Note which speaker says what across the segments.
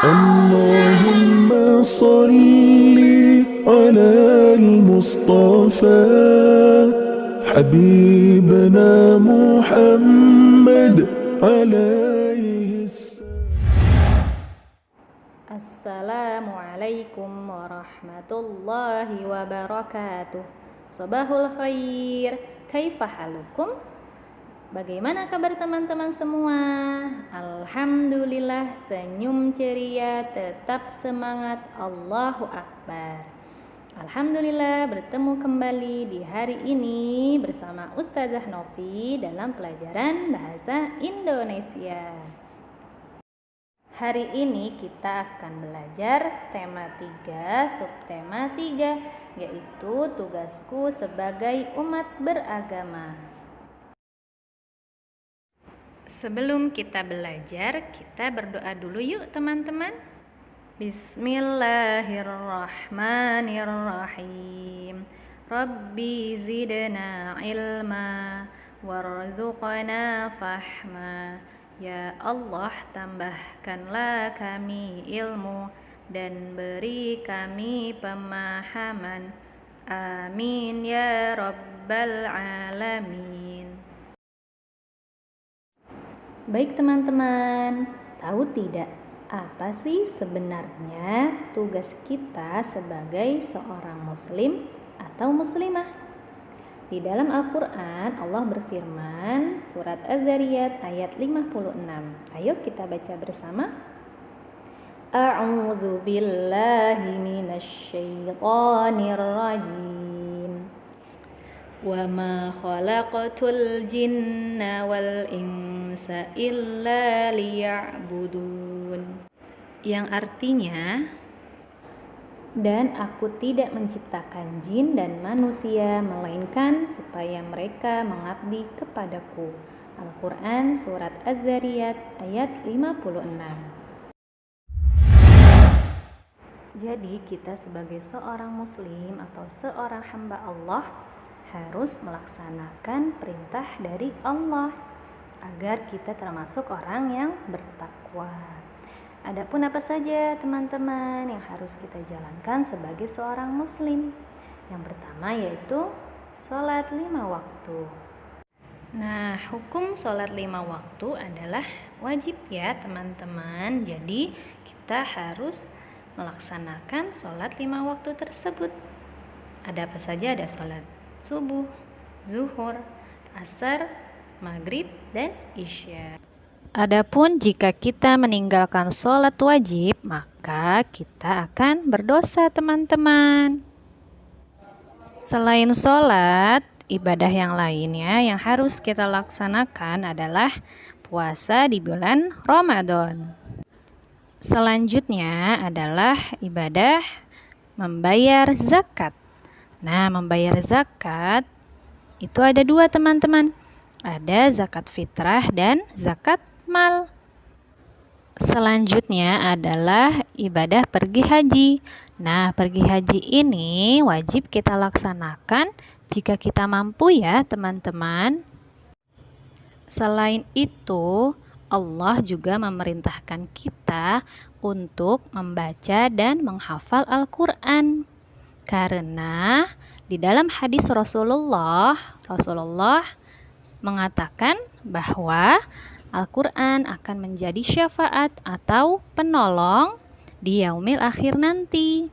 Speaker 1: اللهم صل على المصطفى حبيبنا محمد عليه
Speaker 2: Assalamualaikum warahmatullahi wabarakatuh. Sobahul khair, kaifa halukum? Bagaimana kabar teman-teman semua? Alhamdulillah, senyum ceria, tetap semangat, Allahu Akbar. Alhamdulillah bertemu kembali di hari ini bersama Ustazah Novi dalam pelajaran Bahasa Indonesia. Hari ini kita akan belajar tema 3, subtema 3, yaitu tugasku sebagai umat beragama. Sebelum kita belajar, kita berdoa dulu yuk teman-teman. Bismillahirrahmanirrahim. Rabbi zidna ilma warzuqna fahma. Ya Allah, tambahkanlah kami ilmu dan beri kami pemahaman. Amin ya rabbal alamin. Baik teman-teman, tahu tidak apa sih sebenarnya tugas kita sebagai seorang muslim atau muslimah? Di dalam Al-Quran, Allah berfirman, surat Az-Zariyat ayat 56. Ayo kita baca bersama. A'udzu billahi minasyaitonir rajim. Wa ma khalaqatul jinna wal insa illa liya'budun. Yang artinya, dan aku tidak menciptakan jin dan manusia melainkan supaya mereka mengabdi kepadaku. Al-Quran surat Az-Zariyat ayat 56. Jadi kita sebagai seorang muslim atau seorang hamba Allah harus melaksanakan perintah dari Allah agar kita termasuk orang yang bertakwa. Adapun apa saja teman-teman yang harus kita jalankan sebagai seorang muslim? Yang pertama yaitu sholat 5 waktu. Nah, hukum sholat 5 waktu adalah wajib ya teman-teman. Jadi kita harus melaksanakan sholat 5 waktu tersebut. Ada apa saja? Ada sholat subuh, zuhur, asar, maghrib, dan isya. Adapun jika kita meninggalkan sholat wajib, maka kita akan berdosa teman-teman. Selain sholat, ibadah yang lainnya yang harus kita laksanakan adalah puasa di bulan Ramadan. Selanjutnya adalah ibadah membayar zakat. Nah, membayar zakat itu ada 2 teman-teman. Ada zakat fitrah dan zakat mal. Selanjutnya adalah ibadah pergi haji. Nah, pergi haji ini wajib kita laksanakan jika kita mampu ya teman-teman. Selain itu, Allah juga memerintahkan kita untuk membaca dan menghafal Al-Quran. Karena di dalam hadis Rasulullah mengatakan bahwa Al-Quran akan menjadi syafaat atau penolong di yaumil akhir nanti.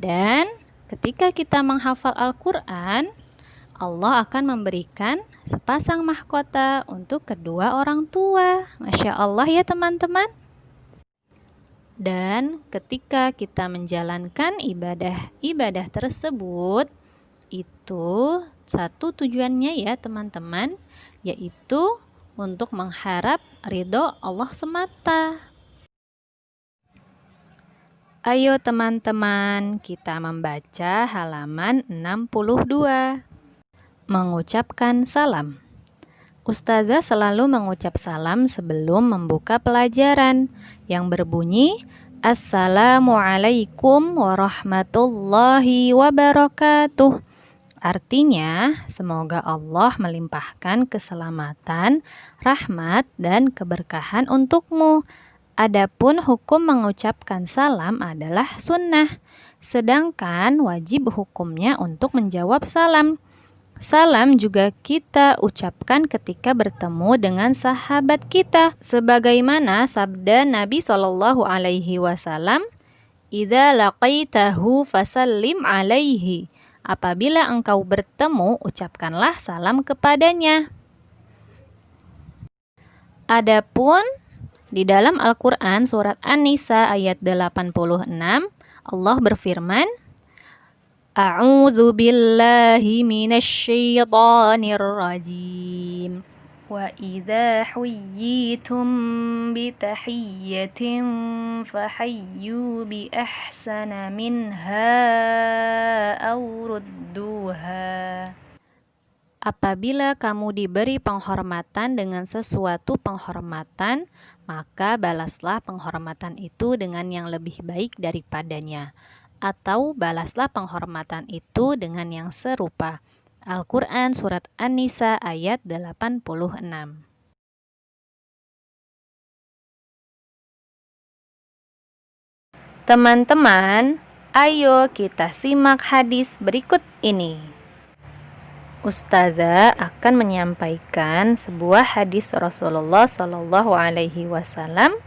Speaker 2: Dan ketika kita menghafal Al-Quran, Allah akan memberikan sepasang mahkota untuk kedua orang tua. Masya Allah ya teman-teman. Dan ketika kita menjalankan ibadah tersebut, itu satu tujuannya ya teman-teman, yaitu untuk mengharap ridho Allah semata. Ayo teman-teman, kita membaca halaman 62. Mengucapkan salam. Ustazah selalu mengucap salam sebelum membuka pelajaran yang berbunyi Assalamualaikum warahmatullahi wabarakatuh. Artinya, semoga Allah melimpahkan keselamatan, rahmat, dan keberkahan untukmu. Adapun hukum mengucapkan salam adalah sunnah, sedangkan wajib hukumnya untuk menjawab salam. Salam juga kita ucapkan ketika bertemu dengan sahabat kita, sebagaimana sabda Nabi Shallallahu Alaihi Wasallam, "Idza laqaitahu fasallim alaihi." Apabila engkau bertemu, ucapkanlah salam kepadanya. Adapun di dalam Al-Quran surat An-Nisa ayat 86, Allah berfirman, A'udzu billahi minasyaitonir rajim. Wa idza huyyitum bitahiyyatin fahayyu bi ahsana minha aw rudduha. Apabila kamu diberi penghormatan dengan sesuatu penghormatan, maka balaslah penghormatan itu dengan yang lebih baik daripadanya, atau balaslah penghormatan itu dengan yang serupa. Al-Quran Surat An-Nisa ayat 86. Teman-teman, ayo kita simak hadis berikut ini. Ustazah akan menyampaikan sebuah hadis Rasulullah Shallallahu Alaihi Wasallam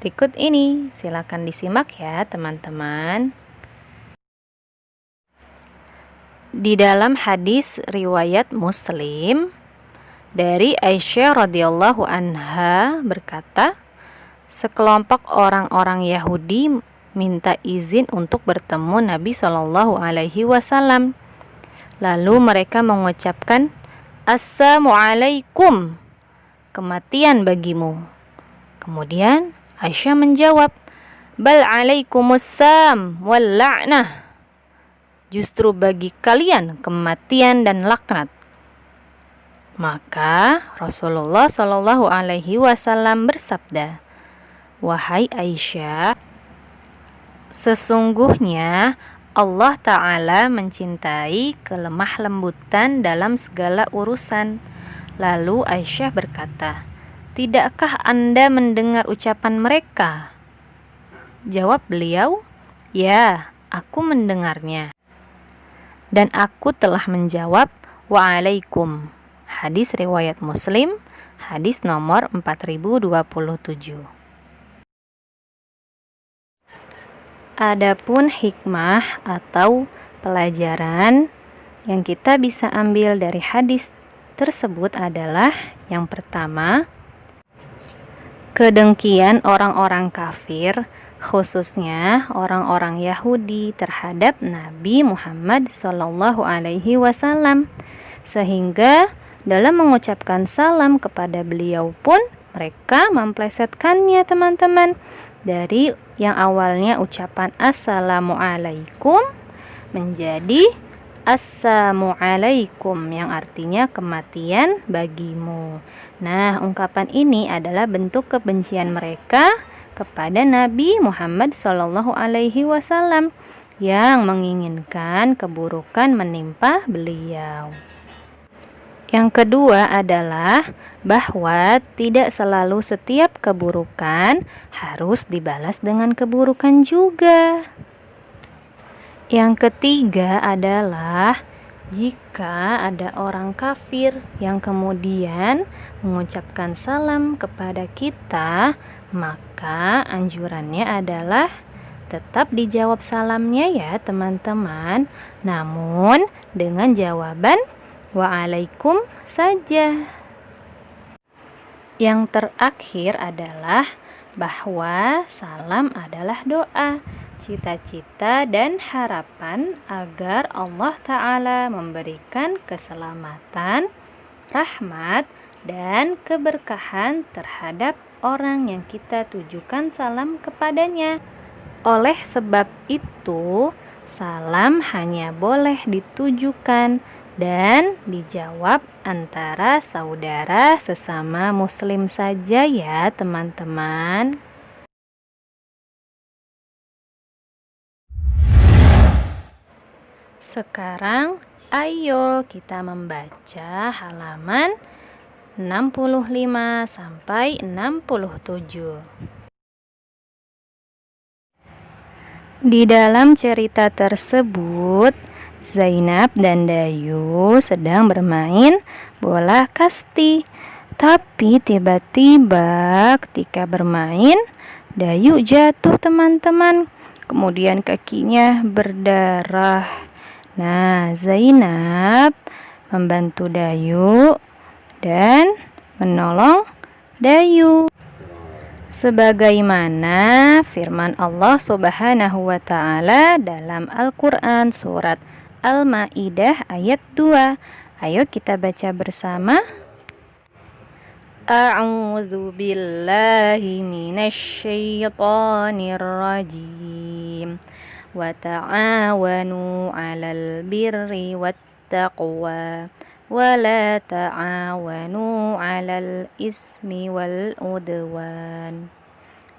Speaker 2: berikut ini. Silakan disimak ya teman-teman. Di dalam hadis riwayat Muslim dari Aisyah radhiyallahu anha berkata, sekelompok orang-orang Yahudi minta izin untuk bertemu Nabi Shallallahu Alaihi Wasallam. Lalu mereka mengucapkan, Assalamualaikum, kematian bagimu. Kemudian Aisyah menjawab, Bal alaikumussalam wal la'nah. Justru bagi kalian kematian dan laknat. Maka Rasulullah Shallallahu Alaihi Wasallam bersabda, Wahai Aisyah, sesungguhnya Allah Ta'ala mencintai kelemah lembutan dalam segala urusan. Lalu Aisyah berkata, tidakkah Anda mendengar ucapan mereka? Jawab beliau, ya, aku mendengarnya. Dan aku telah menjawab, wa'alaikum. Hadis riwayat Muslim, hadis nomor 4027. Adapun hikmah atau pelajaran yang kita bisa ambil dari hadis tersebut adalah yang pertama, kedengkian orang-orang kafir, khususnya orang-orang Yahudi terhadap Nabi Muhammad Sallallahu Alaihi Wasallam, sehingga dalam mengucapkan salam kepada beliau pun mereka memplesetkannya teman-teman. Dari yang awalnya ucapan Assalamualaikum menjadi Assalamualaikum yang artinya kematian bagimu. Nah, ungkapan ini adalah bentuk kebencian mereka kepada Nabi Muhammad Sallallahu Alaihi Wasallam yang menginginkan keburukan menimpa beliau. Yang kedua adalah bahwa tidak selalu setiap keburukan harus dibalas dengan keburukan juga. Yang ketiga adalah jika ada orang kafir yang kemudian mengucapkan salam kepada kita, maka anjurannya adalah tetap dijawab salamnya ya teman-teman, namun dengan jawaban Wa'alaikum saja. Yang terakhir adalah bahwa salam adalah doa, cita-cita dan harapan agar Allah Ta'ala memberikan keselamatan, rahmat, dan keberkahan terhadap orang yang kita tujukan salam kepadanya. Oleh sebab itu, salam hanya boleh ditujukan dan dijawab antara saudara sesama muslim saja ya teman-teman. Sekarang ayo kita membaca halaman 65 sampai 67. Di dalam cerita tersebut, Zainab dan Dayu sedang bermain bola kasti. Tapi tiba-tiba ketika bermain, Dayu jatuh teman-teman. Kemudian kakinya berdarah. Nah, Zainab membantu Dayu dan menolong Dayu. Sebagaimana firman Allah Subhanahu wa Ta'ala dalam Al-Quran surat Al-Ma'idah ayat 2. Ayo kita baca bersama. A'udzu billahi minasy syaithanir rajim. Wa ta'awanu 'alal birri wat taqwa wa la ta'awanu 'alal ismi wal udwan.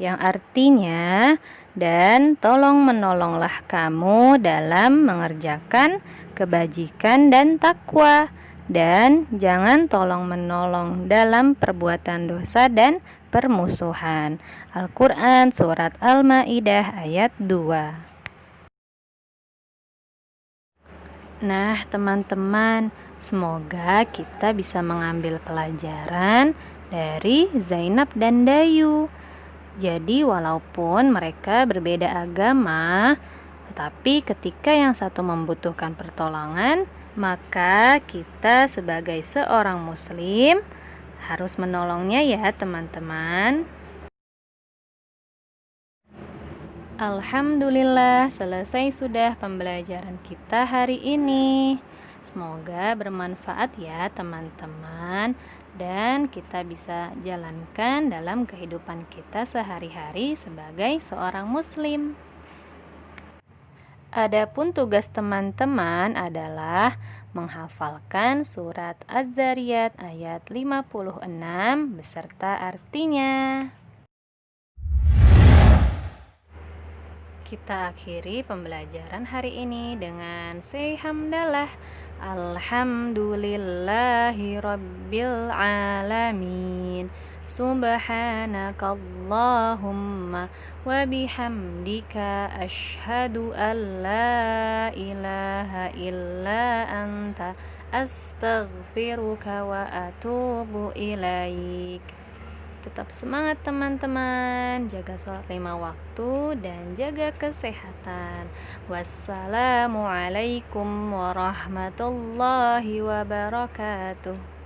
Speaker 2: Yang artinya, dan tolong menolonglah kamu dalam mengerjakan kebajikan dan takwa, dan jangan tolong menolong dalam perbuatan dosa dan permusuhan. Al-Quran surat Al-Ma'idah ayat 2. Nah, teman-teman, semoga kita bisa mengambil pelajaran dari Zainab dan Dayu. Jadi, walaupun mereka berbeda agama, tetapi ketika yang satu membutuhkan pertolongan, maka kita sebagai seorang muslim harus menolongnya ya, teman-teman. Alhamdulillah, selesai sudah pembelajaran kita hari ini. Semoga bermanfaat ya teman-teman, dan kita bisa jalankan dalam kehidupan kita sehari-hari sebagai seorang muslim. Adapun tugas teman-teman adalah menghafalkan surat Az-Zariyat ayat 56 beserta artinya. Kita akhiri pembelajaran hari ini dengan say hamdalah. Alhamdulillahi rabbil alamin. Subhanakallahumma wa bihamdika asyhadu an la ilaha illa anta astaghfiruka wa atubu ilaik. Tetap semangat teman-teman, jaga sholat 5 waktu dan jaga kesehatan. Wassalamualaikum warahmatullahi wabarakatuh.